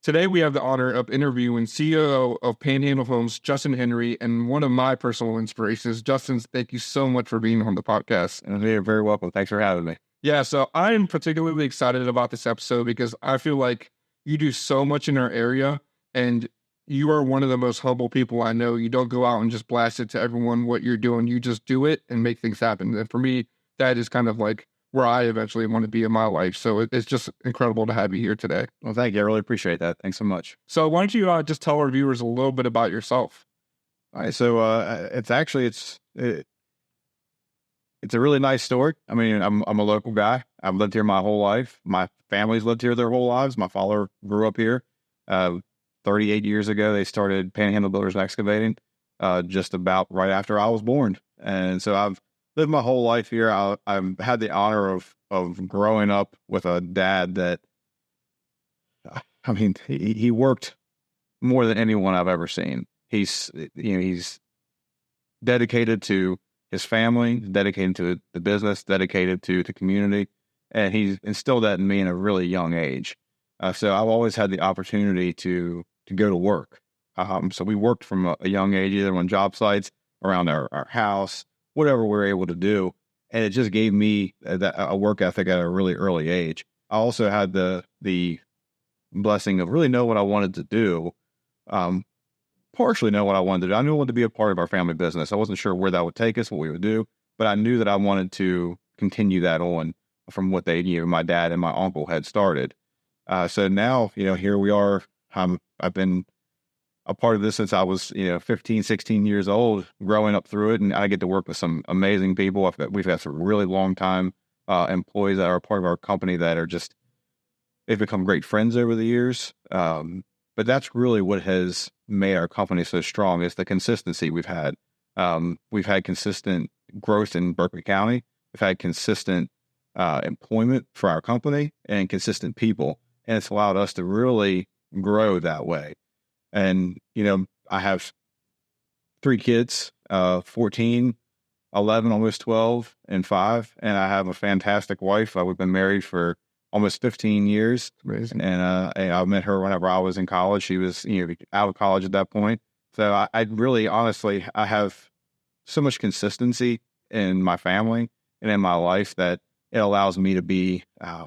Today, we have the honor of interviewing COO of Panhandle Homes, Justin Henry, and one of my personal inspirations. Justin, thank you so much for being on the podcast. You're very welcome. Thanks for having me. Yeah, so I am particularly excited about this episode because I feel like you do so much in our area, and you are one of the most humble people I know. You don't go out and just blast it to everyone what you're doing. You just do it and make things happen. And for me, that is kind of like where I eventually want to be in my life. So it's just incredible to have you here today. Well, thank you. I really appreciate that. Thanks so much. So why don't you just tell our viewers a little bit about yourself? All right. So it's a really nice story. I mean, I'm a local guy. I've lived here my whole life. My family's lived here their whole lives. My father grew up here. 38 years ago, they started Panhandle Builders and Excavating, just about right after I was born. And so I've lived my whole life here. I've had the honor of growing up with a dad that, I mean, he worked more than anyone I've ever seen. He's dedicated to his family, dedicated to the business, dedicated to the community, and he's instilled that in me in a really young age. So I've always had the opportunity to go to work. So we worked from a young age, either on job sites, around our house, whatever we're able to do. And it just gave me a work ethic at a really early age. I also had the blessing of really know what I wanted to do, partially know what I wanted to do. I knew I wanted to be a part of our family business. I wasn't sure where that would take us, what we would do, but I knew that I wanted to continue that on from what my dad and my uncle had started. So now, here we are. I've been a part of this since I was, 15, 16 years old, growing up through it. And I get to work with some amazing people. We've had some really long time employees that are a part of our company that are they've become great friends over the years. But that's really what has made our company so strong is the consistency we've had. We've had consistent growth in Berkeley County. We've had consistent employment for our company and consistent people. And it's allowed us to really grow that way. And, I have 3 kids, 14, 11, almost 12, and 5. And I have a fantastic wife. We've been married for almost 15 years. Amazing. And I met her whenever I was in college. She was, out of college at that point. So I really, honestly, I have so much consistency in my family and in my life that it allows me to be, I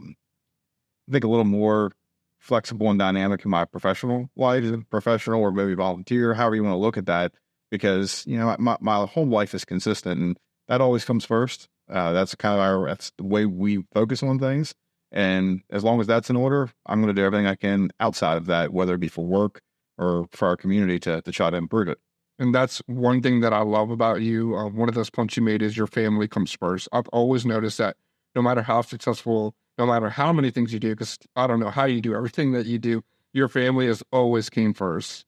think, a little more flexible and dynamic in my professional life, professional or maybe volunteer, however you want to look at that, because, my whole life is consistent and that always comes first. That's that's the way we focus on things. And as long as that's in order, I'm going to do everything I can outside of that, whether it be for work or for our community to try to improve it. And that's one thing that I love about you. One of those points you made is your family comes first. I've always noticed that no matter how successful, no matter how many things you do, because I don't know how you do everything that you do, your family is always came first.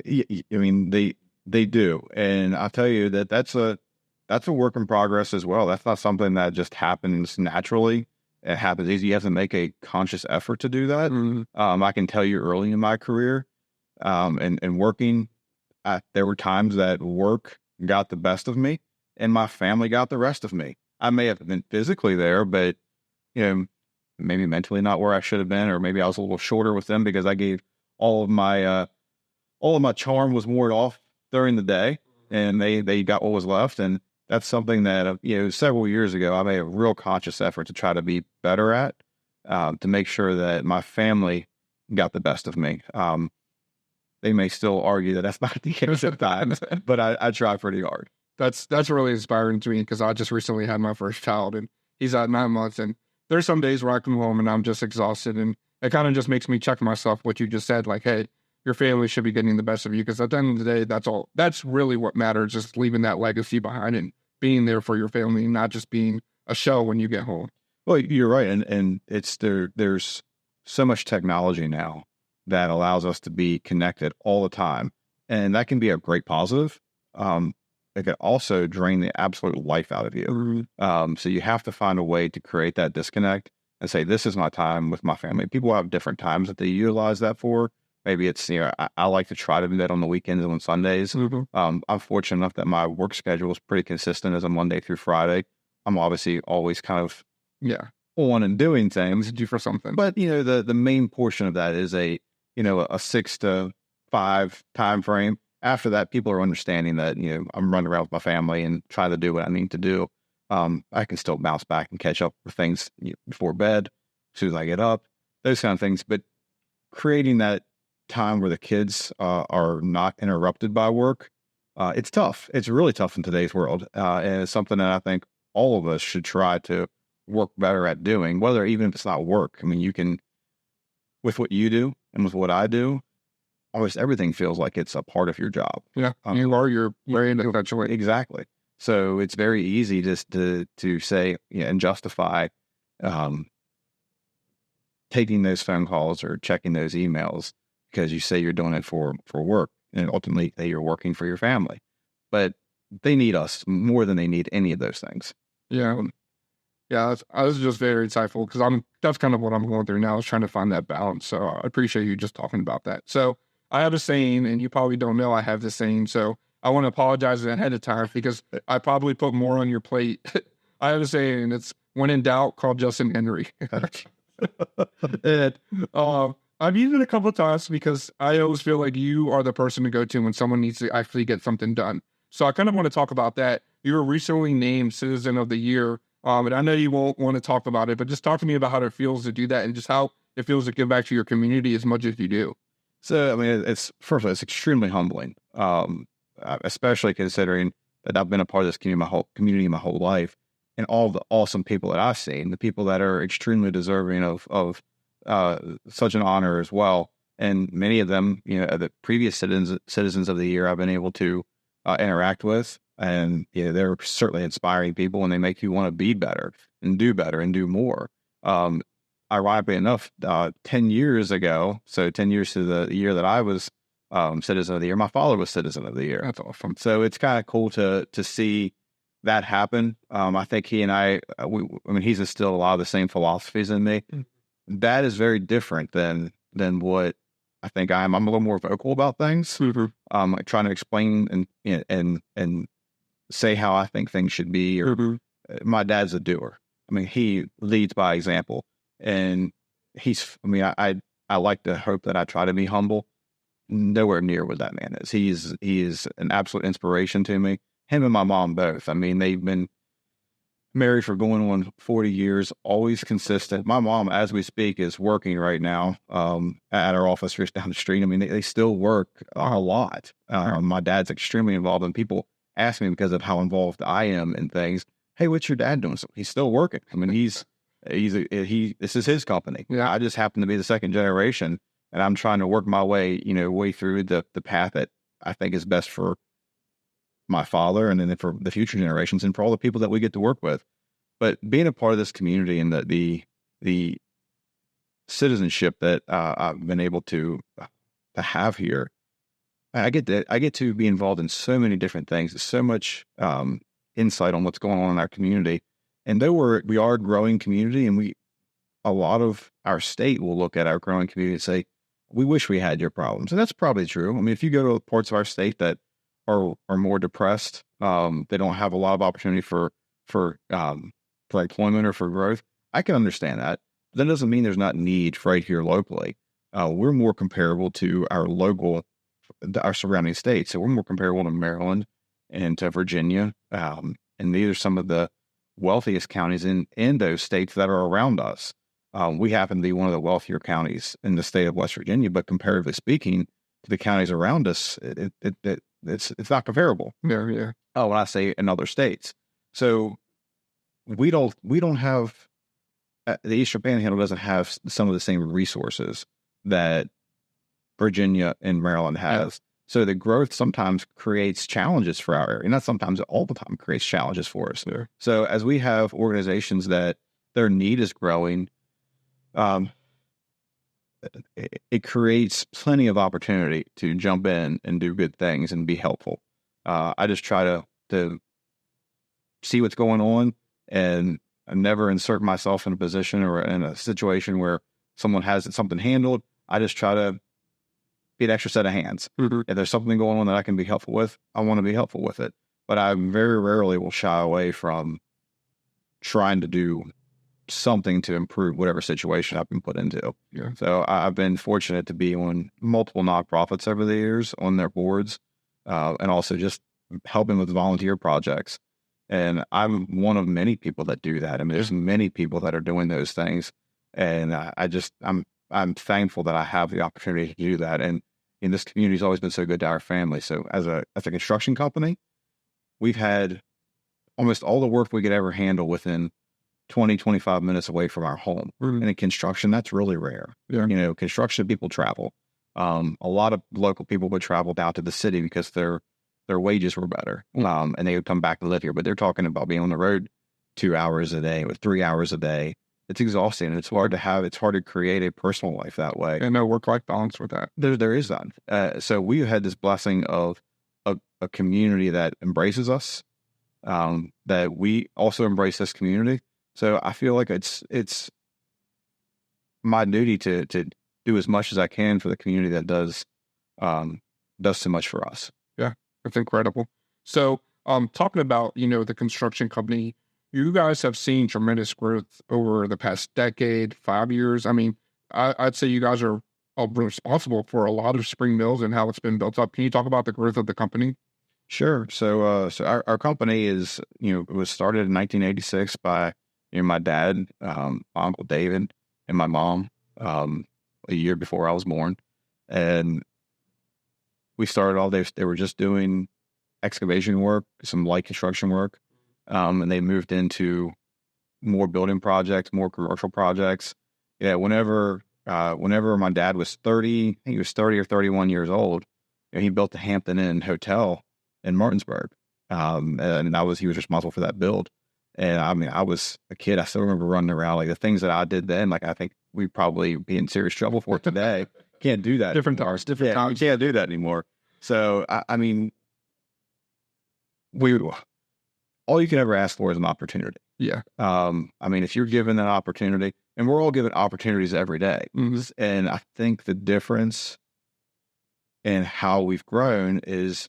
I mean, they do. And I'll tell you that's a work in progress as well. That's not something that just happens naturally. It happens easy. You have to make a conscious effort to do that. Mm-hmm. I can tell you early in my career and working, there were times that work got the best of me and my family got the rest of me. I may have been physically there, but, maybe mentally not where I should have been, or maybe I was a little shorter with them because I gave all of my charm was worn off during the day and they got what was left. And that's something that, several years ago, I made a real conscious effort to try to be better at, to make sure that my family got the best of me. They may still argue that that's not the case at times, but I try pretty hard. That's really inspiring to me because I just recently had my first child and he's at 9 months. And there's some days where I come home and I'm just exhausted. And it kind of just makes me check myself what you just said, like, hey, your family should be getting the best of you. Because at the end of the day, that's really what matters, just leaving that legacy behind and being there for your family, not just being a shell when you get home. Well, you're right. And it's there's so much technology now that allows us to be connected all the time. And that can be a great positive. It can also drain the absolute life out of you. Mm-hmm. So you have to find a way to create that disconnect and say, this is my time with my family. People have different times that they utilize that for. Maybe it's, I like to try to do that on the weekends and on Sundays. Mm-hmm. I'm fortunate enough that my work schedule is pretty consistent as a Monday through Friday. I'm obviously always kind of on and doing things. Do for something. But, the main portion of that is a a 6 to 5 time frame. After that, people are understanding that, I'm running around with my family and try to do what I need to do. I can still bounce back and catch up with things before bed, as soon as I get up, those kind of things. But creating that time where the kids are not interrupted by work, it's tough. It's really tough in today's world. And it's something that I think all of us should try to work better at doing, whether even if it's not work. I mean, you can, with what you do and with what I do, almost everything feels like it's a part of your job. Yeah, you are your brain eventually. Exactly. So it's very easy just to say and justify taking those phone calls or checking those emails because you say you're doing it for work, and ultimately that you're working for your family. But they need us more than they need any of those things. Yeah. Yeah, I was just very insightful because that's kind of what I'm going through now, is trying to find that balance. So I appreciate you just talking about that. So I have a saying, and you probably don't know I have this saying, so I want to apologize ahead of time because I probably put more on your plate. I have a saying, and it's when in doubt, call Justin Henry. And I've used it a couple of times because I always feel like you are the person to go to when someone needs to actually get something done. So I kind of want to talk about that. You were recently named Citizen of the Year. And I know you won't want to talk about it, but just talk to me about how it feels to do that and just how it feels to give back to your community as much as you do. So, I mean, first of all, it's extremely humbling, especially considering that I've been a part of this community my whole life, and all the awesome people that I've seen, the people that are extremely deserving of such an honor as well. And many of them, the previous citizens of the year I've been able to interact with. And they're certainly inspiring people, and they make you want to be better and do more. Ironically enough, 10 years ago, so 10 years to the year that I was Citizen of the Year, my father was Citizen of the Year. That's awesome. So it's kind of cool to see that happen. I think he and I mean, he's instilled a lot of the same philosophies in me. Mm-hmm. That is very different than what I think I am. I'm a little more vocal about things. Mm-hmm. Trying to explain and say how I think things should be. Or my dad's a doer. I mean, he leads by example, and I like to hope that I try to be humble. Nowhere near what that man is. He is an absolute inspiration to me. Him and my mom both. I mean, they've been married for going on 40 years, always consistent. My mom, as we speak, is working right now at our office just down the street. I mean, they still work a lot. My dad's extremely involved, and people ask me because of how involved I am in things. Hey, what's your dad doing? So he's still working. I mean, this is his company. Yeah. I just happen to be the second generation, and I'm trying to work my way through the path that I think is best for my father, and then for the future generations, and for all the people that we get to work with. But being a part of this community and the citizenship that I've been able to have here, I get to be involved in so many different things. There's so much insight on what's going on in our community. And though we are a growing community, and a lot of our state will look at our growing community and say, we wish we had your problems. And that's probably true. I mean, if you go to parts of our state that are more depressed, they don't have a lot of opportunity for employment or for growth, I can understand that. But that doesn't mean there's not need right here locally. We're more comparable to our surrounding states. So we're more comparable to Maryland and to Virginia. And these are some of the wealthiest counties in those states that are around us. We happen to be one of the wealthier counties in the state of West Virginia, but comparatively speaking to the counties around us, it's not comparable. Yeah. Oh, when I say in other states. So we don't have, the Eastern Panhandle doesn't have some of the same resources that Virginia and Maryland has. Yeah. So the growth sometimes creates challenges for our area. Not sometimes, all the time creates challenges for us. Sure. So as we have organizations that their need is growing, it creates plenty of opportunity to jump in and do good things and be helpful. I just try to see what's going on, and I never insert myself in a position or in a situation where someone has something handled. I just try to be an extra set of hands. Mm-hmm. If there's something going on that I can be helpful with, I want to be helpful with it. But I very rarely will shy away from trying to do something to improve whatever situation I've been put into. Yeah. So I've been fortunate to be on multiple nonprofits over the years on their boards, and also just helping with volunteer projects. And I'm one of many people that do that. I mean, there's many people that are doing those things, and I'm thankful that I have the opportunity to do that. And this community has always been so good to our family. So as a construction company, we've had almost all the work we could ever handle within 20, 25 minutes away from our home. And in construction, that's really rare. Yeah. Construction people travel. A lot of local people would travel down to the city because their wages were better. And they would come back and live here. But they're talking about being on the road 2 hours a day or 3 hours a day. It's exhausting, and it's hard to create a personal life that way. And no work-life balance with that. There is that. So we had this blessing of a community that embraces us, that we also embrace this community. So I feel like it's my duty to do as much as I can for the community that does so much for us. Yeah, that's incredible. So talking about, the construction company, you guys have seen tremendous growth over the past decade, 5 years. I mean, I'd say you guys are responsible for a lot of Spring Mills and how it's been built up. Can you talk about the growth of the company? Sure. So our company is, it was started in 1986 by my dad, my Uncle David, and my mom a year before I was born. And we started all they were just doing excavation work, some light construction work. And they moved into more building projects, more commercial projects. Yeah, whenever my dad was 30, I think he was 30 or 31 years old, he built the Hampton Inn Hotel in Martinsburg. And he was responsible for that build. And I mean, I was a kid. I still remember running around, like the things that I did then, like I think we'd probably be in serious trouble for today. Can't do that. Different times. You can't do that anymore. So, I mean, all you can ever ask for is an opportunity. Yeah. I mean, if you're given that opportunity, and we're all given opportunities every day. And I think the difference in how we've grown is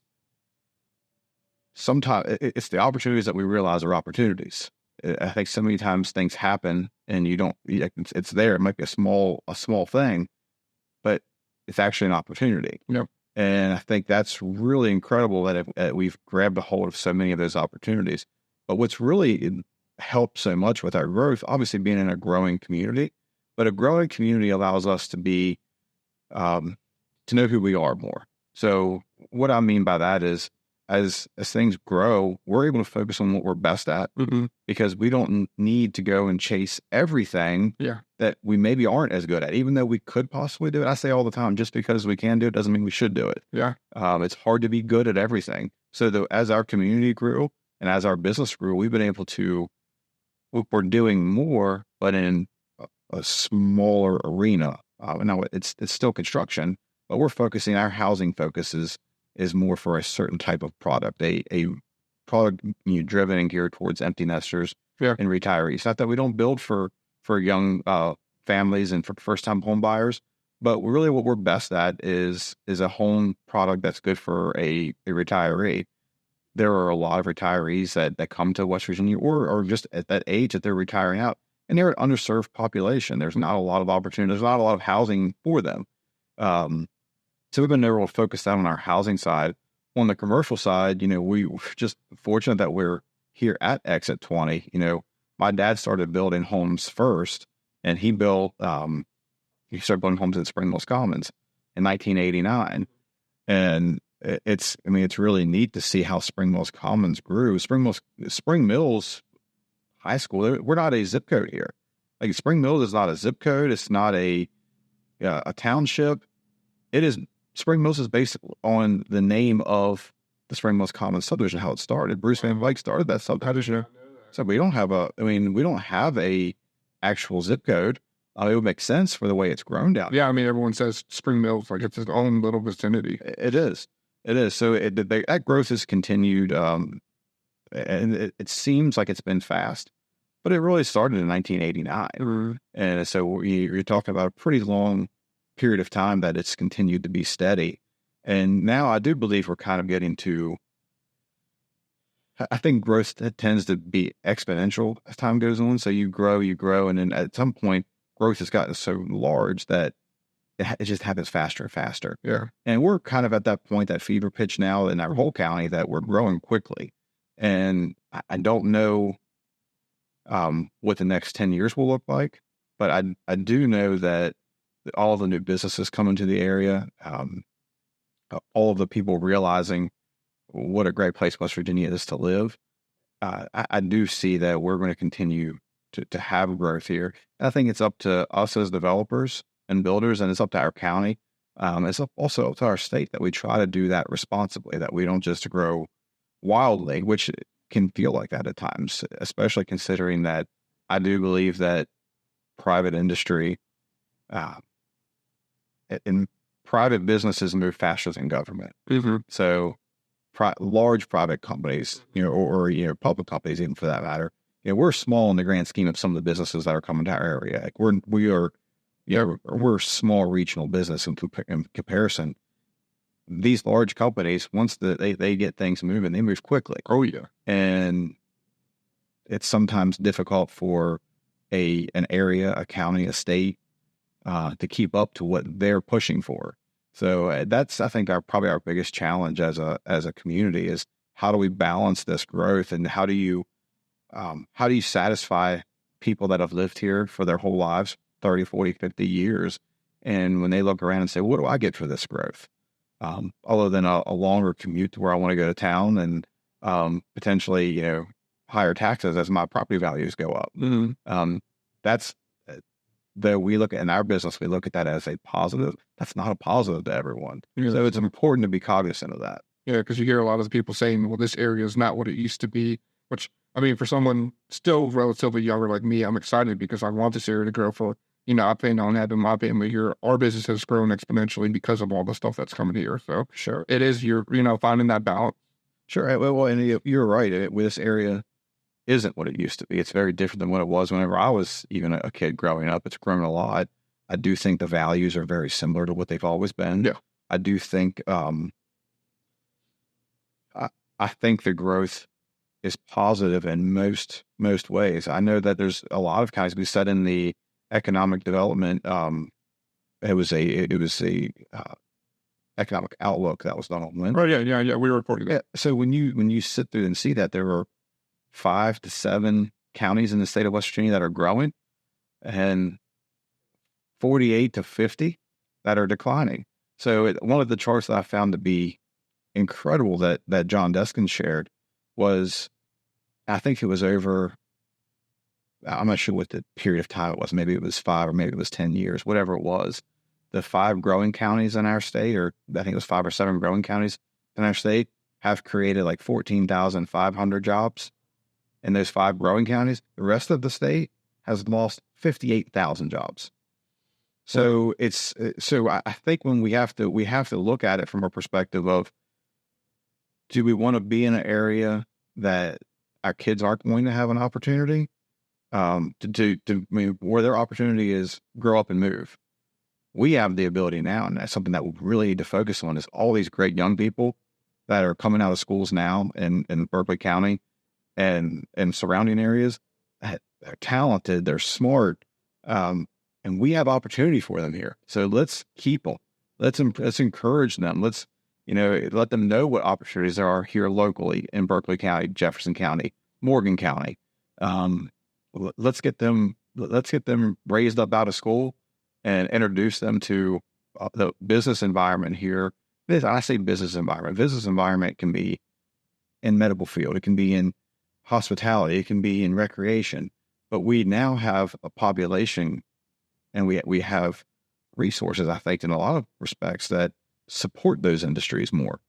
sometimes it's the opportunities that we realize are opportunities. I think so many times things happen and it's there. It might be a small thing, but it's actually an opportunity. Yep. And I think that's really incredible that we've grabbed a hold of so many of those opportunities. But what's really helped so much with our growth, obviously being in a growing community, but a growing community allows us to be, to know who we are more. So what I mean by that is, as things grow, we're able to focus on what we're best at, because we don't need to go and chase everything that we maybe aren't as good at, even though we could possibly do it. I say all the time, just because we can do it doesn't mean we should do it. Yeah. It's hard to be good at everything. So as our community grew and as our business grew, we've been able to, we're doing more, but in a smaller arena. Now it's still construction, but we're focusing, our housing focus is more for a certain type of product, a product driven and geared towards empty nesters and retirees. Not that we don't build for young families and for first-time home buyers, but really what we're best at is a home product that's good for a retiree. There are a lot of retirees that come to West Virginia or just at that age that they're retiring out, and they're an underserved population. There's not a lot of opportunity. There's not a lot of housing for them. So we've been able to focus that on our housing side. On the commercial side, we're just fortunate that we're here at Exit 20. My dad started building homes first, and he started building homes in Spring Mills Commons in 1989. And it's really neat to see how Spring Mills Commons grew. Spring Mills High School, we're not a zip code here. Like Spring Mills is not a zip code. It's not a township. It is. Spring Mills is based on the name of the Spring Mills Commons subdivision, how it started. Bruce Van Dyke started that subdivision. How did you know? So we don't have a actual zip code. It would make sense for the way it's grown down. Yeah, everyone says Spring Mills, like it's its own little vicinity. It is. So that growth has continued, and it seems like it's been fast, but it really started in 1989. And so you're talking about a pretty long period of time that it's continued to be steady. And now I do believe we're kind of getting to I think growth tends to be exponential as time goes on. So you grow, and then at some point, growth has gotten so large that it just happens faster and faster. Yeah. And we're kind of at that point, that fever pitch now in our whole county, that we're growing quickly. And I don't know what the next 10 years will look like, but I do know that all the new businesses coming to the area, all of the people realizing what a great place West Virginia is to live. I do see that we're going to continue to have growth here. And I think it's up to us as developers and builders, and it's up to our county. Also up to our state that we try to do that responsibly, that we don't just grow wildly, which can feel like that at times, especially considering that I do believe that private industry and private businesses move faster than government. Mm-hmm. So large private companies, or public companies, even for that matter, we're small in the grand scheme of some of the businesses that are coming to our area. Like we're a small regional business in comparison. These large companies, once they get things moving, they move quickly. Oh yeah. And it's sometimes difficult for an area, a county, a state to keep up to what they're pushing for. So that's, I think, probably our biggest challenge as a community is how do we balance this growth, and how do you satisfy people that have lived here for their whole lives, 30, 40, 50 years, and when they look around and say, what do I get for this growth? Other than a longer commute to where I want to go to town, and potentially, higher taxes as my property values go up. Mm-hmm. That's we look at in our business, we look at that as a positive. That's not a positive to everyone. Yeah. So it's important to be cognizant of that. Yeah, because you hear a lot of people saying, well, this area is not what it used to be, which, I mean, for someone still relatively younger like me, I'm excited because I want this area to grow for, I plan on having my family here. Our business has grown exponentially because of all the stuff that's coming here. So Sure. It is, finding that balance. Sure. Well, and you're right. This area isn't what it used to be. It's very different than what it was whenever I was even a kid growing up. It's grown a lot. I do think the values are very similar to what they've always been. Yeah. I do think, I think the growth is positive in most ways. I know that there's a lot of counties we said in the economic development. It was a economic outlook that was done on Wednesday. Oh yeah. We were reporting that. Yeah. So when you sit through and see that there were 5 to 7 counties in the state of West Virginia that are growing, and 48 to 50 that are declining. So one of the charts that I found to be incredible that John Deskin shared was, I think it was over, I'm not sure what the period of time it was. Maybe it was 5 or maybe it was 10 years, whatever it was. The 5 growing counties in our state, or I think it was 5 or 7 growing counties in our state, have created like 14,500 jobs in those 5 growing counties. The rest of the state has lost 58,000 jobs. So I think when we have to look at it from a perspective of, do we want to be in an area that our kids aren't going to have an opportunity where their opportunity is grow up and move? We have the ability now, and that's something that we really need to focus on, is all these great young people that are coming out of schools now in Berkeley County and surrounding areas. They're talented, they're smart, and we have opportunity for them here. So let's keep them. Let's encourage them. Let's let them know what opportunities there are here locally in Berkeley County, Jefferson County, Morgan County. Let's get them raised up out of school and introduce them to the business environment here. I say business environment. Business environment can be in medical field. It can be in hospitality. It can be in recreation. But we now have a population, and we have resources, I think, in a lot of respects that support those industries more.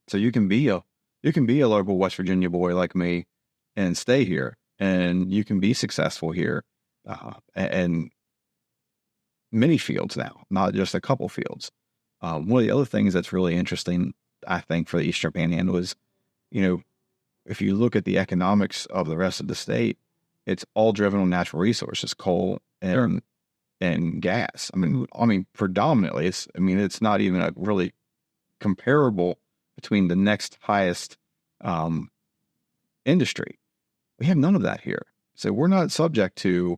So you can be a local West Virginia boy like me and stay here, and you can be successful here, and many fields now, not just a couple fields. One of the other things that's really interesting, I think, for the Eastern Panhandle is, if you look at the economics of the rest of the state, it's all driven on natural resources, coal and gas. I mean, predominantly, it's not even a really comparable between the next highest industry. We have none of that here. So we're not subject to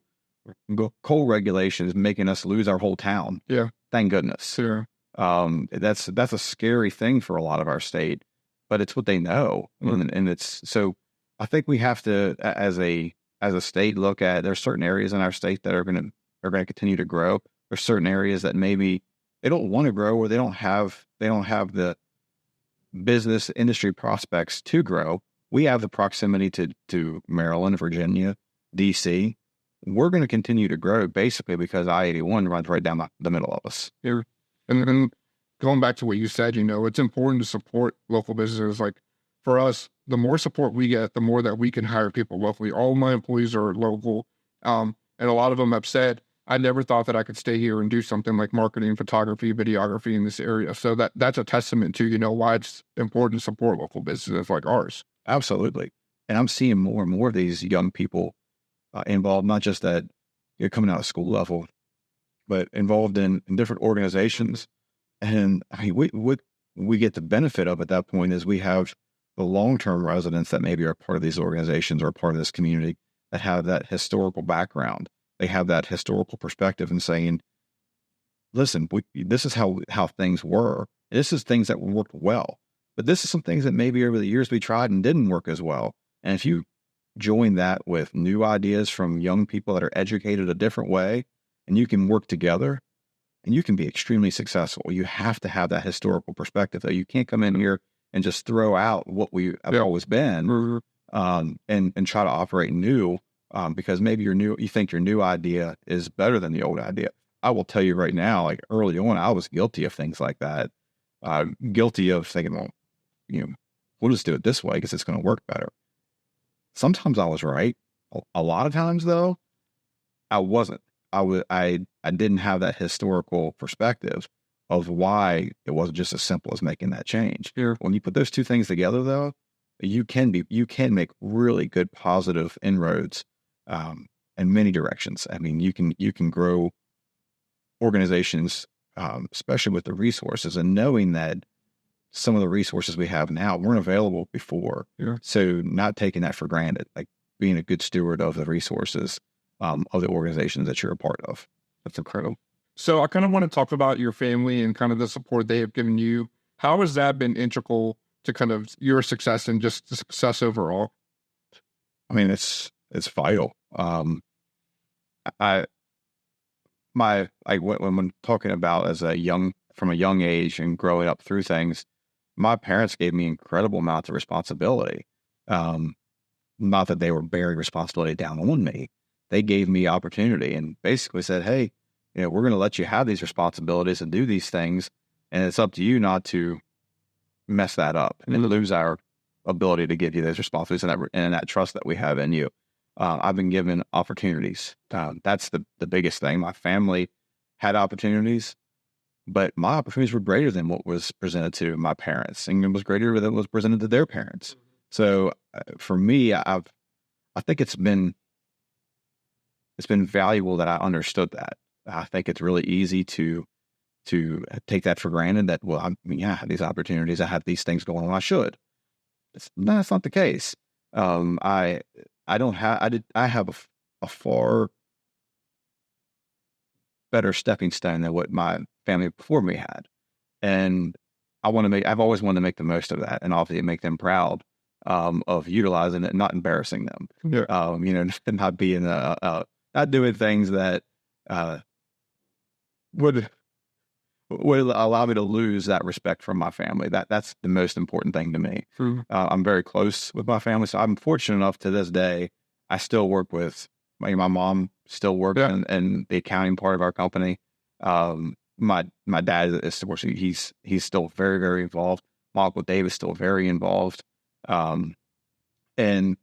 coal regulations making us lose our whole town. Yeah. Thank goodness. Sure. That's a scary thing for a lot of our state, but it's what they know. And it's, so I think we have to, as a state, look at, there's certain areas in our state that are going to continue to grow. There's certain areas that maybe they don't want to grow, or they don't have the business industry prospects to grow. We have the proximity to Maryland, Virginia, DC. We're going to continue to grow basically because I-81 runs right down the middle of us. Yeah. And then going back to what you said, it's important to support local businesses. Like for us, the more support we get, the more that we can hire people locally. All my employees are local. And a lot of them have said, I never thought that I could stay here and do something like marketing, photography, videography in this area. So that's a testament to, why it's important to support local businesses like ours. Absolutely. And I'm seeing more and more of these young people involved, not just that you're coming out of school level, but involved in different organizations. And I mean, what we get the benefit of at that point is we have the long-term residents that maybe are part of these organizations or part of this community that have that historical background. They have that historical perspective and saying, listen, this is how things were. This is things that worked well, but this is some things that maybe over the years we tried and didn't work as well. And if you join that with new ideas from young people that are educated a different way, and you can work together, and you can be extremely successful. You have to have that historical perspective, though. You can't come in here and just throw out what we have always been, and try to operate new, because maybe you think your new idea is better than the old idea. I will tell you right now, like early on, I was guilty of things like that. Guilty of thinking, well, we'll just do it this way because it's going to work better. Sometimes I was right. A lot of times, though, I wasn't. I didn't have that historical perspective of why it wasn't just as simple as making that change. Sure. When you put those two things together, though, you can make really good positive inroads in many directions. I mean, you can grow organizations, especially with the resources, and knowing that some of the resources we have now weren't available before. Yeah. So not taking that for granted, like being a good steward of the resources of the organizations that you're a part of. That's incredible. So I kind of want to talk about your family and kind of the support they have given you. How has that been integral to kind of your success and just the success overall? I mean, it's vital. When I'm talking about from a young age and growing up through things, my parents gave me incredible amounts of responsibility. Not that they were bearing responsibility down on me. They gave me opportunity and basically said, hey, we're going to let you have these responsibilities and do these things. And it's up to you not to mess that up and lose our ability to give you those responsibilities and that trust that we have in you. I've been given opportunities. That's the biggest thing. My family had opportunities, but my opportunities were greater than what was presented to my parents, and it was greater than what was presented to their parents. So for me, I think it's been valuable that I understood that. I think it's really easy to take that for granted that, well, I have these opportunities, I have these things going on, I should. That's not the case. I have a far better stepping stone than what my family before me had. And I've always wanted to make the most of that and obviously make them proud of utilizing it, not embarrassing them. Yeah. Not being not doing things that would allow me to lose that respect from my family. That's the most important thing to me. I'm very close with my family, so I'm fortunate enough to this day. I still work with my mom. Still works in the accounting part of our company. My dad is still working. He's still very, very involved. My Uncle Dave is still very involved. And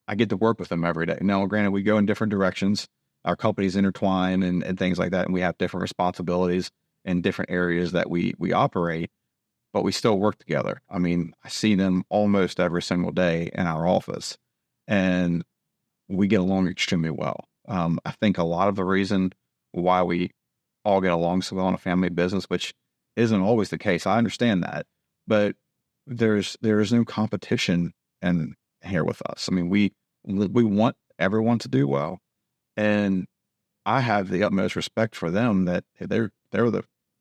I get to work with them every day. Now, granted, we go in different directions. Our companies intertwine and things like that, and we have different responsibilities in different areas that we operate, but we still work together. I mean, I see them almost every single day in our office, and we get along extremely well. I think a lot of the reason why we all get along so well in a family business, which isn't always the case, I understand that, but there's no competition and here with us. I mean, we want everyone to do well, and I have the utmost respect for them that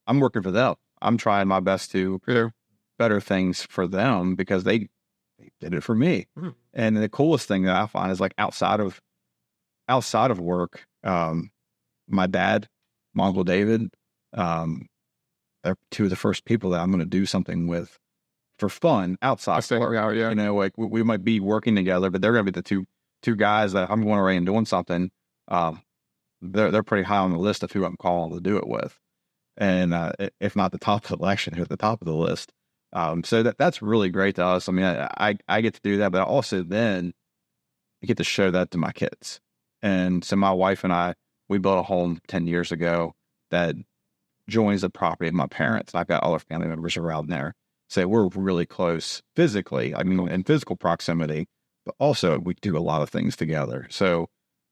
I'm working for them. I'm trying my best to better things for them because they did it for me. Mm-hmm. And the coolest thing that I find is like outside of work, my dad, my Uncle David, they're two of the first people that I'm going to do something with for fun outside. You know, like we might be working together, but they're going to be the two guys that I'm going away and doing something. They're pretty high on the list of who I'm calling to do it with. And if not the top of the election, they're at the top of the list. So that's really great to us. I mean, I get to do that, but also then I get to show that to my kids. And so my wife and I, we built a home 10 years ago that joins the property of my parents. I've got all our family members around there. So we're really close physically, I mean, in physical proximity, but also we do a lot of things together. So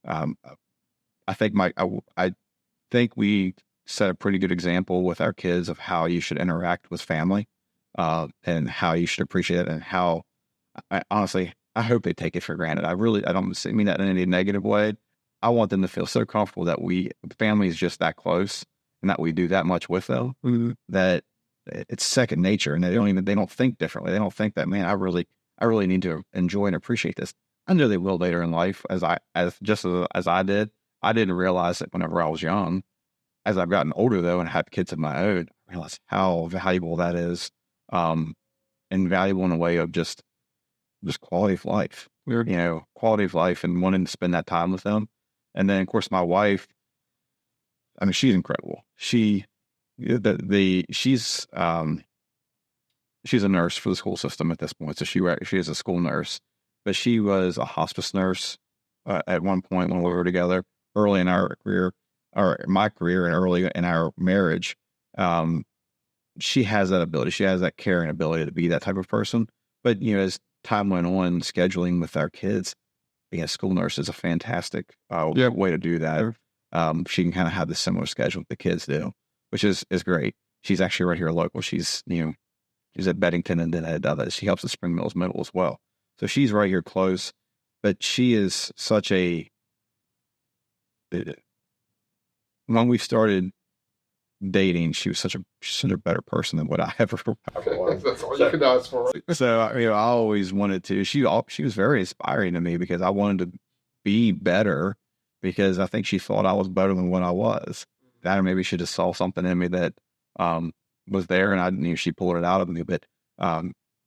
I think I think we set a pretty good example with our kids of how you should interact with family and how you should appreciate it, and how honestly, I hope they take it for granted. I don't mean that in any negative way. I want them to feel so comfortable that family is just that close and that we do that much with them, mm-hmm. that it's second nature, and they don't think differently. They don't think that, man, I really need to enjoy and appreciate this. I know they will later in life, as I did. I didn't realize it whenever I was young. As I've gotten older, though, and had kids of my own, I realized how valuable that is, and valuable in a way of just quality of life. Weird. You know, quality of life and wanting to spend that time with them. And then, of course, my wife, I mean, she's incredible. She's a nurse for the school system at this point. So she is a school nurse, but she was a hospice nurse at one point when we were together early in our career, or my career, and early in our marriage. She has that ability. She has that caring ability to be that type of person. But, you know, as time went on, scheduling with our kids, being a school nurse is a fantastic way to do that. She can kind of have the similar schedule the kids do, which is great. She's actually right here local. She's at Beddington, and then she helps at Spring Mills Middle as well. So she's right here close, but she is such a, when we started dating, she was such a better person than what I ever was. That's all you can ask for. So, I always wanted to, she was very inspiring to me because I wanted to be better, because I think she thought I was better than what I was. That, or maybe she just saw something in me that was there, and I knew she pulled it out of me. But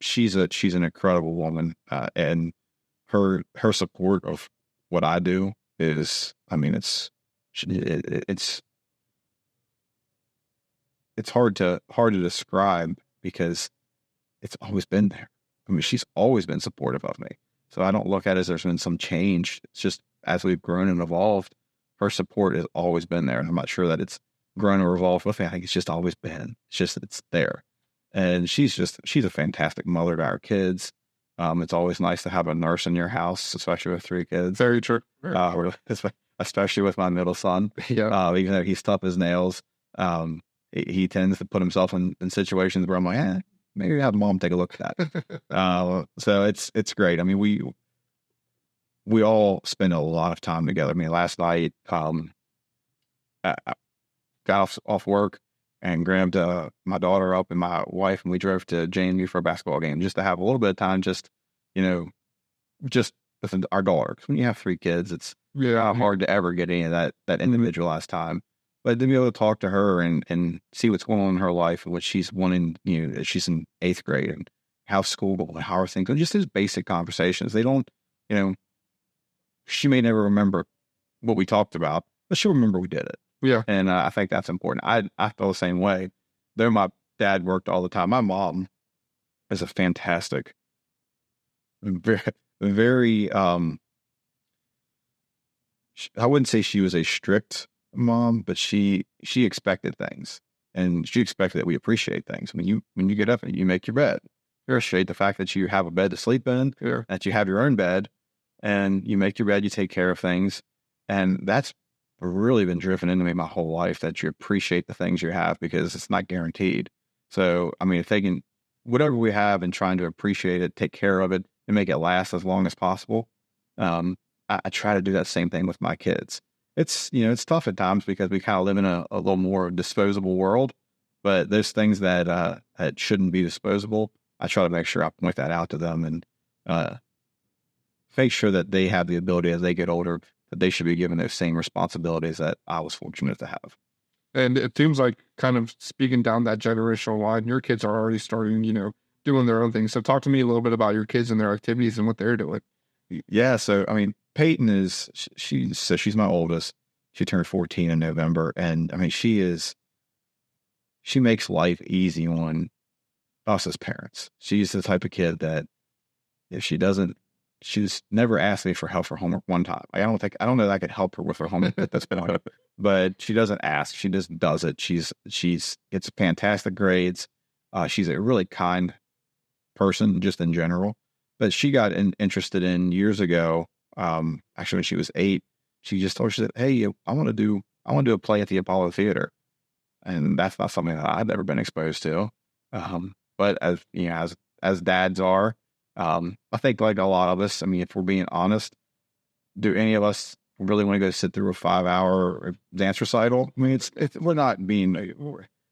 she's an incredible woman, and her support of what I do is, it's hard to describe, because it's always been there. I mean, she's always been supportive of me. So I don't look at it as there's been some change. It's just, as we've grown and evolved, her support has always been there. And I'm not sure that it's grown or evolved with me. I think it's just always been. It's just, it's there. And she's a fantastic mother to our kids. It's always nice to have a nurse in your house, especially with 3 kids. Very true. Especially with my middle son. Yeah. Even though he's tough as nails, he tends to put himself in situations where I'm like, maybe have mom take a look at that. So it's great. I mean, we all spend a lot of time together. I mean, last night, I got off work and grabbed my daughter up and my wife, and we drove to JMU for a basketball game, just to have a little bit of time, just with our daughter. 'Cause when you have 3 kids, it's hard to ever get any of that individualized time. But to be able to talk to her and see what's going on in her life and what she's wanting, she's in 8th grade, and how's school going, how are things, and just those basic conversations. They don't, she may never remember what we talked about, but she'll remember we did it. Yeah. And I think that's important. I feel the same way. Though my dad worked all the time, my mom is a fantastic, very, very, I wouldn't say she was a strict mom, but she expected things, and she expected that we appreciate things. I mean, when you get up and you make your bed, you appreciate the fact that you have a bed to sleep in, that you have your own bed, and you make your bed, you take care of things. And that's really been driven into me my whole life, that you appreciate the things you have, because it's not guaranteed. So, I mean, if they can, whatever we have, and trying to appreciate it, take care of it, and make it last as long as possible. I try to do that same thing with my kids. It's tough at times because we kind of live in a little more disposable world, but there's things that shouldn't be disposable. I try to make sure I point that out to them and make sure that they have the ability as they get older that they should be given those same responsibilities that I was fortunate to have. And it seems like, kind of speaking down that generational line, your kids are already starting, doing their own thing. So talk to me a little bit about your kids and their activities and what they're doing. Yeah. So, I mean, Peyton she's my oldest. She turned 14 in November. And I mean, she makes life easy on us as parents. She's the type of kid that if she's never asked me for help for homework one time. I don't know that I could help her with her homework that's been on it, but she doesn't ask. She just does it. She's gets fantastic grades. She's a really kind person just in general, but she got interested in years ago. Actually when she was 8, she said, "Hey, I want to do a play at the Apollo Theater." And that's not something that I've ever been exposed to. But as dads are, I think like a lot of us, I mean, if we're being honest, do any of us really want to go sit through a 5-hour dance recital? I mean, we're not being,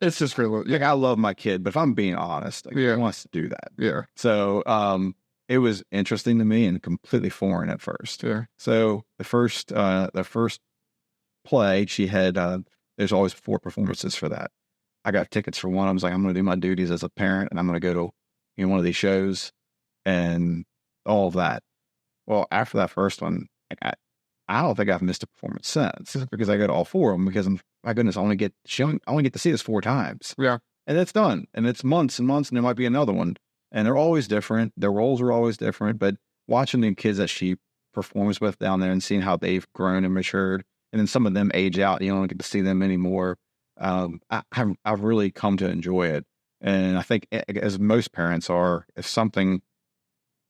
It's just real. like, I love my kid, but if I'm being honest, like, who wants to do that? Yeah. So, it was interesting to me and completely foreign at first. Yeah. So the first play she had, there's always 4 performances for that. I got tickets for one. I was like, I'm going to do my duties as a parent and I'm going to go to, one of these shows and all of that. Well, after that first one, I don't think I've missed a performance since because I go to all 4 of them because my goodness, I only get to see this 4 times. Yeah. And it's done. And it's months and months and there might be another one. And they're always different. Their roles are always different, but watching the kids that she performs with down there and seeing how they've grown and matured, and then some of them age out, you don't get to see them anymore. I've really come to enjoy it. And I think as most parents are, if something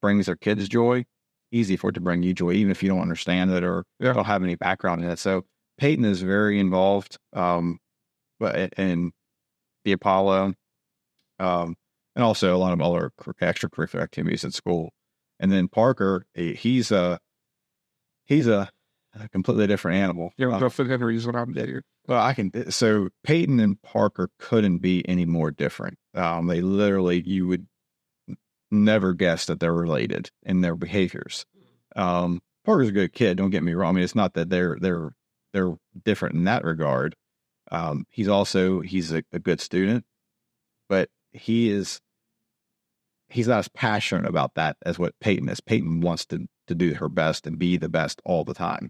brings their kids joy, easy for it to bring you joy, even if you don't understand it or don't have any background in it. So Peyton is very involved, but in the Apollo, and also a lot of other extracurricular activities at school. And then Parker, he's a completely different animal. Yeah, Justin Henry is what I'm dating. Well, so Peyton and Parker couldn't be any more different. They literally, you would never guess that they're related in their behaviors. Parker's a good kid. Don't get me wrong. I mean, it's not that they're different in that regard. He's a good student, but he's not as passionate about that as what Peyton is. Peyton wants to do her best and be the best all the time.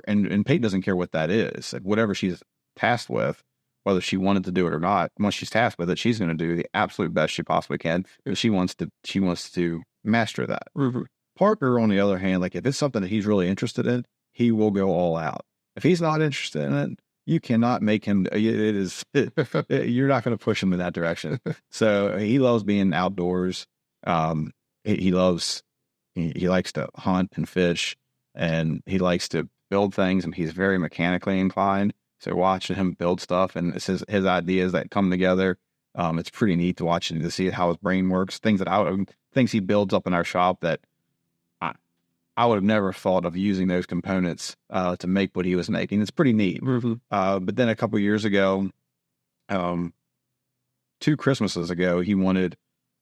And Peyton doesn't care what that is. Like, whatever she's tasked with, whether she wanted to do it or not, once she's tasked with it, she's going to do the absolute best she possibly can. But she wants to master that. Mm-hmm. Parker, on the other hand, like if it's something that he's really interested in, he will go all out. If he's not interested in it, you cannot make him. You're not going to push him in that direction. So he loves being outdoors. He likes to hunt and fish, and he likes to build things. And he's very mechanically inclined. So watching him build stuff and it's his ideas that come together, it's pretty neat to watch and to see how his brain works. Things he builds up in our shop that I would have never thought of using those components to make what he was making. It's pretty neat. Mm-hmm. But then a couple of years ago, 2 Christmases ago, he wanted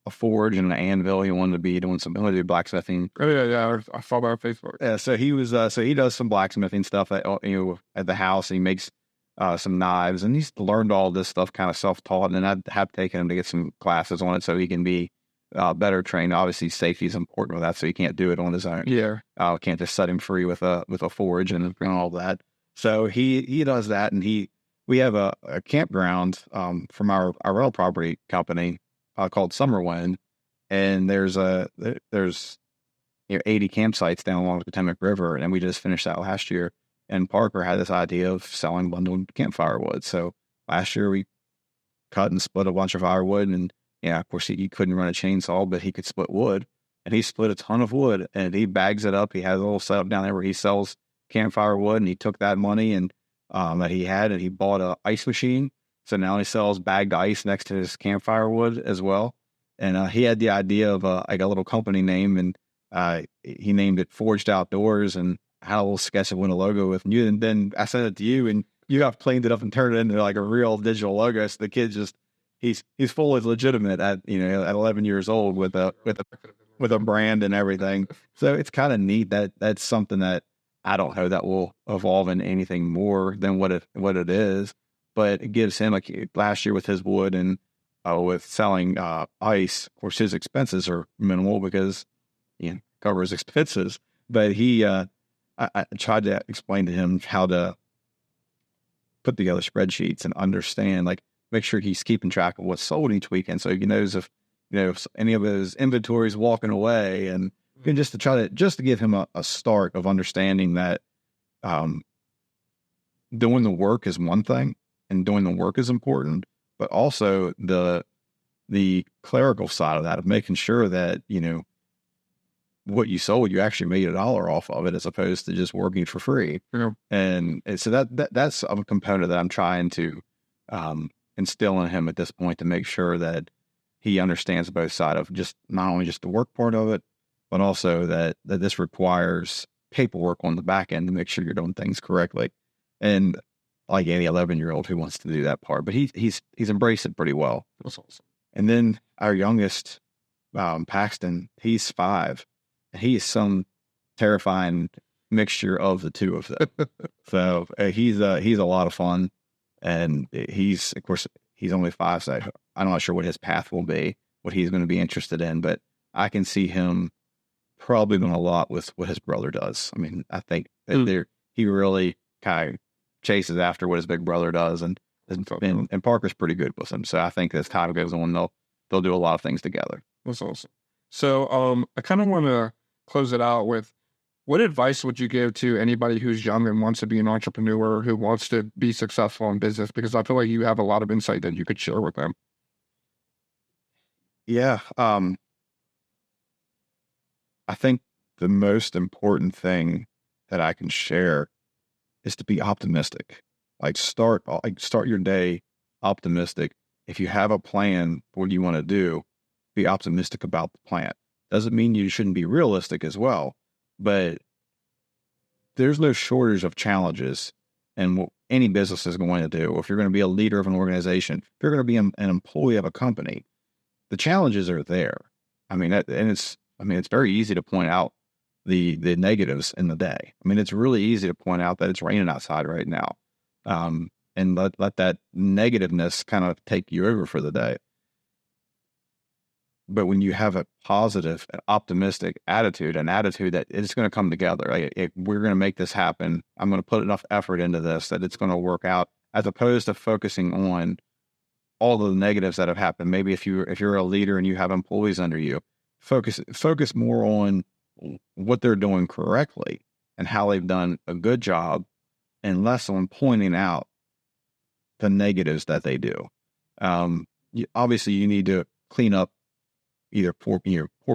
a forge and an anvil. He wanted to be doing do blacksmithing. Oh yeah. I saw that on Facebook. Yeah. So he was, he does some blacksmithing stuff at the house. He makes some knives, and he's learned all this stuff kind of self-taught. And I have taken him to get some classes on it so he can be better trained. Obviously, safety is important with that, so he can't do it on his own. Yeah. Can't just set him free with a forge and all that. So he does that, and we have a campground from our rental property company called Summerwind, and there's 80 campsites down along the Potomac River, and we just finished that last year. And Parker had this idea of selling bundled campfire wood. So last year we cut and split a bunch of firewood, and of course he couldn't run a chainsaw, but he could split wood, and he split a ton of wood, and he bags it up. He has a little setup down there where he sells campfire wood, and he took that money and that he had, and he bought a ice machine. So now he sells bagged ice next to his campfire wood as well. And he had the idea of like a little company name, and He named it Forged Outdoors, and had a little sketch of what a logo with you. And then I sent it to you, and you got cleaned it up and turned it into like a real digital logo. So the kid just, he's fully legitimate at 11 years old with a brand and everything. So it's kind of neat that that's something that I don't know that will evolve into anything more than what it is, but it gives him, like last year with his wood and with selling ice. Of course, his expenses are minimal because cover his expenses. But I tried to explain to him how to put together spreadsheets and understand, like, make sure he's keeping track of what's sold each weekend, so he knows if any of his inventory is walking away, and just to give him a start of understanding that doing the work is one thing, and doing the work is important, but also the clerical side of that, of making sure that what you sold, you actually made $1 off of it, as opposed to just working for free. Yeah. And so that's a component that I'm trying to instill in him at this point, to make sure that he understands both sides of just not only just the work part of it, but also that this requires paperwork on the back end to make sure you're doing things correctly. And like any 11-year-old who wants to do that part, but he's embraced it pretty well. That's awesome. And then our youngest, Paxton, he's 5. And he is some terrifying mixture of the two of them. So he's a lot of fun, and of course he's only 5, so I'm not sure what his path will be, what he's going to be interested in, but I can see him probably doing a lot with what his brother does. I mean, I think that he really kind of chases after what his big brother does, and Parker's pretty good with him. So I think as time goes on, they'll do a lot of things together. That's awesome. So I kind of want to close it out with, what advice would you give to anybody who's young and wants to be an entrepreneur, who wants to be successful in business? Because I feel like you have a lot of insight that you could share with them. Yeah. I think the most important thing that I can share is to be optimistic. Like start your day optimistic. If you have a plan for what you want to do, be optimistic about the plan. Doesn't mean you shouldn't be realistic as well, but there's no shortage of challenges in what any business is going to do. If you're going to be a leader of an organization, if you're going to be an employee of a company, the challenges are there. I mean, it's very easy to point out the negatives in the day. I mean, it's really easy to point out that it's raining outside right now, and let that negativeness kind of take you over for the day. But when you have a positive, optimistic attitude, an attitude that it's going to come together, like, we're going to make this happen. I'm going to put enough effort into this that it's going to work out, as opposed to focusing on all the negatives that have happened. Maybe if you're a leader and you have employees under you, focus more on what they're doing correctly and how they've done a good job, and less on pointing out the negatives that they do. Obviously, you need to clean up either poor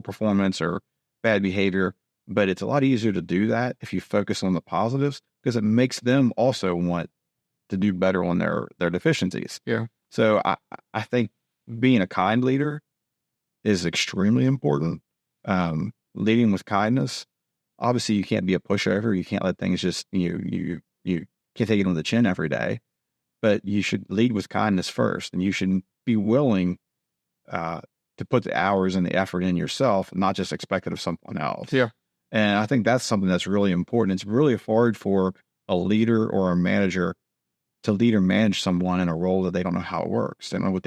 performance or bad behavior, but it's a lot easier to do that if you focus on the positives, because it makes them also want to do better on their deficiencies. Yeah. So I think being a kind leader is extremely important. Leading with kindness. Obviously, you can't be a pushover. You can't let things just, you can't take it on the chin every day, but you should lead with kindness first, and you should be willing to put the hours and the effort in yourself, not just expect it of someone else. Yeah. And I think that's something that's really important. It's really hard for a leader or a manager to lead or manage someone in a role that they don't know how it works. They don't know what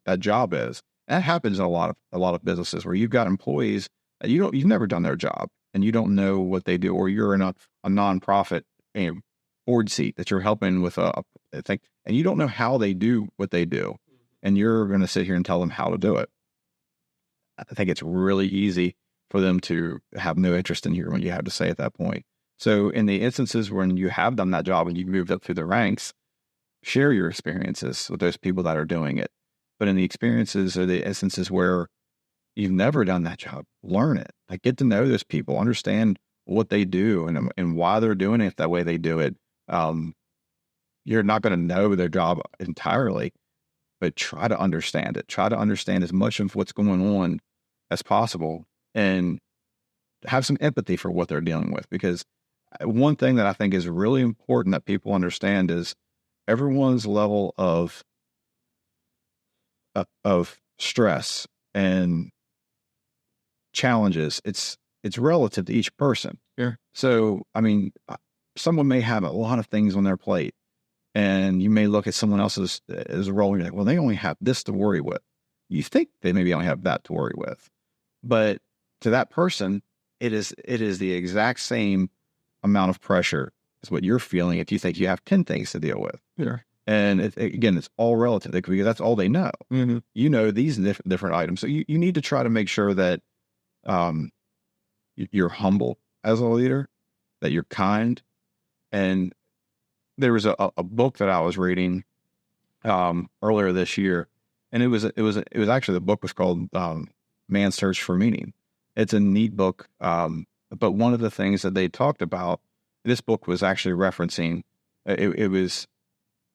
that job is. And that happens in a lot of businesses, where you've got employees that you've never done their job, and you don't know what they do, or you're in a nonprofit board seat that you're helping with a thing, and you don't know how they do what they do, and you're going to sit here and tell them how to do it. I think it's really easy for them to have no interest in hearing what you have to say at that point. So in the instances when you have done that job and you've moved up through the ranks, share your experiences with those people that are doing it. But in the experiences or the instances where you've never done that job, learn it. Like, get to know those people, understand what they do and why they're doing it that way they do it. You're not going to know their job entirely, but try to understand it. Try to understand as much of what's going on as possible. And have some empathy for what they're dealing with. Because one thing that I think is really important that people understand is everyone's level of stress and challenges. It's relative to each person. Yeah. So, I mean, someone may have a lot of things on their plate, and you may look at someone else's role and you're like, well, they only have this to worry with. You think they maybe only have that to worry with, but to that person, it is the exact same amount of pressure as what you're feeling if you think you have 10 things to deal with. Yeah. And again, it's all relative because that's all they know. Mm-hmm. You know these different items. So you need to try to make sure that you're humble as a leader, that you're kind. And there was a book that I was reading earlier this year, and it was actually, the book was called Man's Search for Meaning. It's a neat book, but one of the things that they talked about, this book was actually referencing, it was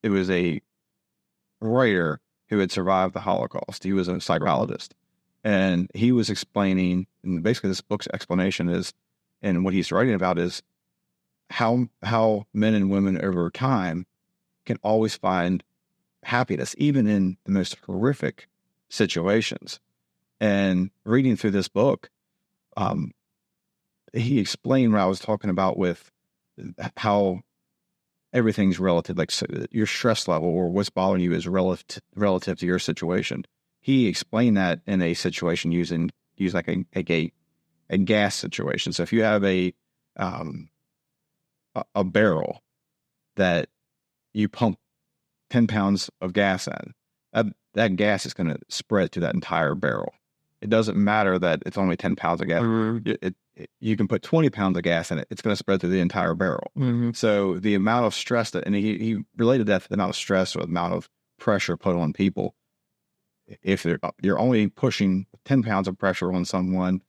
a writer who had survived the Holocaust. He was a psychologist, and he was explaining, and basically this book's explanation is, and what he's writing about is how men and women over time can always find happiness, even in the most horrific situations. And reading through this book, he explained what I was talking about with how everything's relative, like, so your stress level or what's bothering you is relative to your situation. He explained that in a situation using like a gas situation. So if you have a barrel that you pump 10 pounds of gas in, that gas is going to spread through that entire barrel. It doesn't matter that it's only 10 pounds of gas. Mm-hmm. You can put 20 pounds of gas in it. It's going to spread through the entire barrel. Mm-hmm. So the amount of stress and he related that to the amount of stress or the amount of pressure put on people. If you're only pushing 10 pounds of pressure on someone,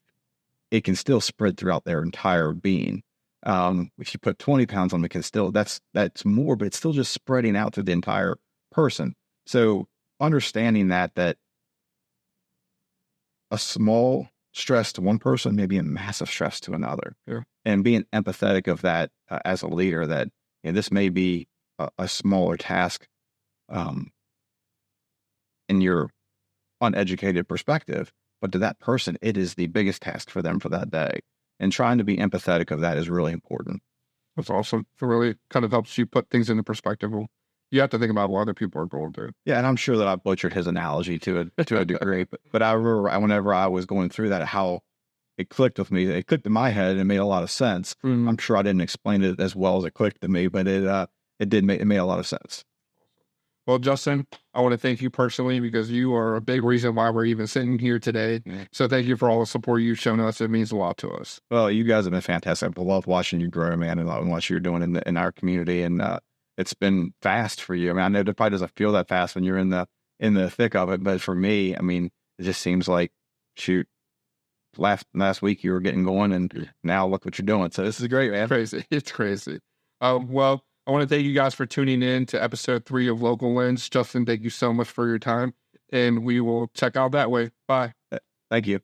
it can still spread throughout their entire being. If you put 20 pounds on them, it can still, that's more, but it's still just spreading out through the entire person. So understanding that a small stress to one person may be a massive stress to another. Yeah. And being empathetic of that as a leader, that this may be a smaller task in your uneducated perspective, but to that person, it is the biggest task for them for that day. And trying to be empathetic of that is really important. That's awesome. It really kind of helps you put things into perspective. You have to think about what other people are going through. Yeah, and I'm sure that I butchered his analogy to a degree, but I remember whenever I was going through that, how it clicked with me. It clicked in my head and it made a lot of sense. Mm-hmm. I'm sure I didn't explain it as well as it clicked to me, but it made a lot of sense. Well, Justin, I want to thank you personally because you are a big reason why we're even sitting here today. Mm-hmm. So thank you for all the support you've shown us. It means a lot to us. Well, you guys have been fantastic. I love watching you grow, man, and what you're doing in our community. And it's been fast for you. I mean, I know it probably doesn't feel that fast when you're in the thick of it, but for me, I mean, it just seems like, shoot, last week you were getting going, and now look what you're doing. So this is great, man. It's crazy. Well, I want to thank you guys for tuning in to episode 3 of Local Lens. Justin, thank you so much for your time, and we will check out that way. Bye. Thank you.